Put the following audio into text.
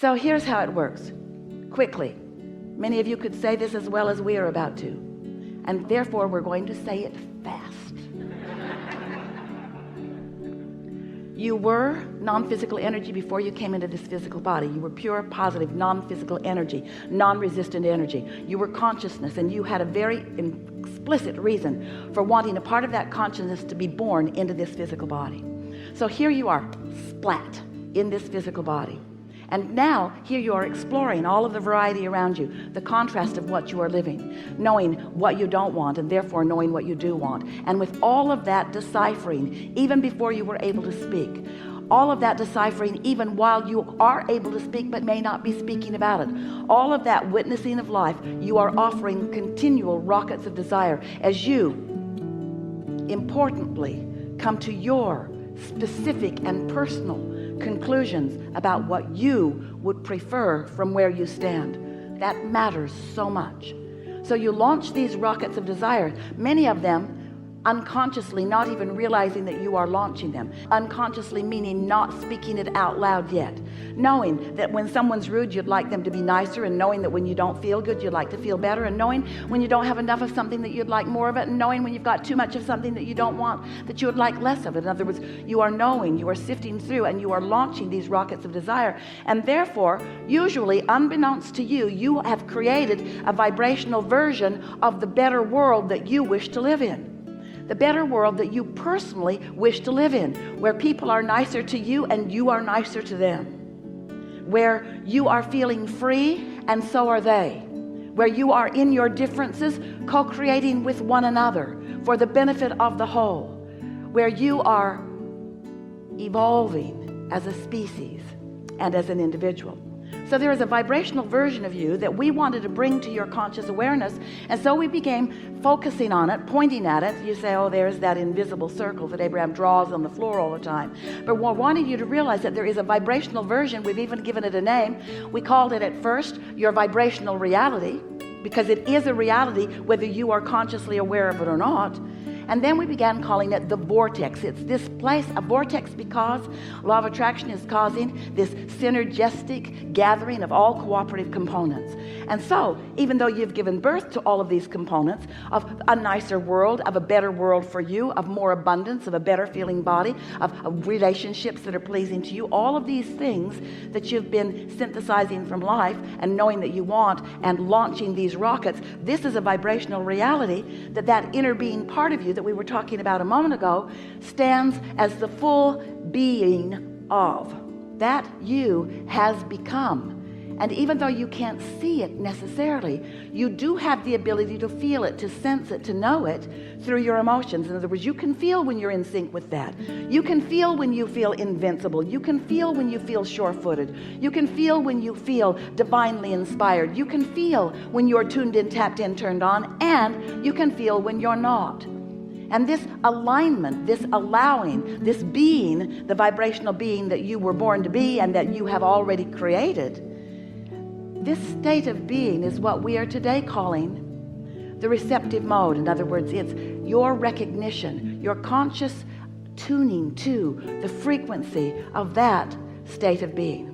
So here's how it works. Quickly. Many of you could say this as well as we are about to. And therefore, we're going to say it fast. You were non-physical energy before you came into this physical body. You were pure, positive, non-physical energy, non-resistant energy. You were consciousness, and you had a very explicit reason for wanting a part of that consciousness to be born into this physical body. So here you are, splat, in this physical body. And now here you are exploring all of the variety around you, the contrast of what you are living, knowing what you don't want, and therefore knowing what you do want. And with all of that deciphering, even before you were able to speak, all of that deciphering, even while you are able to speak but may not be speaking about it, all of that witnessing of life, you are offering continual rockets of desire as you importantly come to your specific and personal conclusions about what you would prefer from where you stand. That matters so much. So you launch these rockets of desire, many of them unconsciously, not even realizing that you are launching them. Unconsciously meaning not speaking it out loud yet. Knowing that when someone's rude, you'd like them to be nicer, and knowing that when you don't feel good, you'd like to feel better, and knowing when you don't have enough of something that you'd like more of it, and knowing when you've got too much of something that you don't want, that you would like less of it. In other words, you are knowing, you are sifting through, and you are launching these rockets of desire. And therefore, usually unbeknownst to you, you have created a vibrational version of the better world that you wish to live in. The better world that you personally wish to live in, where people are nicer to you and you are nicer to them, where you are feeling free and so are they, where you are in your differences co-creating with one another for the benefit of the whole, where you are evolving as a species and as an individual. So there is a vibrational version of you that we wanted to bring to your conscious awareness, and so we began focusing on it, pointing at it. You say, oh, there's that invisible circle that Abraham draws on the floor all the time. But we're wanting you to realize that there is a vibrational version. We've even given it a name. We called it at first your vibrational reality, because it is a reality whether you are consciously aware of it or not. And then we began calling it the vortex. It's this place, a vortex, because law of attraction is causing this synergistic gathering of all cooperative components. And so, even though you've given birth to all of these components of a nicer world, of a better world for you, of more abundance, of a better feeling body, of relationships that are pleasing to you, all of these things that you've been synthesizing from life and knowing that you want and launching these rockets, this is a vibrational reality that inner being part of you that we were talking about a moment ago stands as the full being of. That you has become. And even though you can't see it necessarily, you do have the ability to feel it, to sense it, to know it through your emotions. In other words, you can feel when you're in sync with that. You can feel when you feel invincible. You can feel when you feel sure-footed. You can feel when you feel divinely inspired. You can feel when you're tuned in, tapped in, turned on, and you can feel when you're not. And this alignment, this allowing, this being, the vibrational being that you were born to be and that you have already created, this state of being is what we are today calling the receptive mode. In other words, it's your recognition, your conscious tuning to the frequency of that state of being.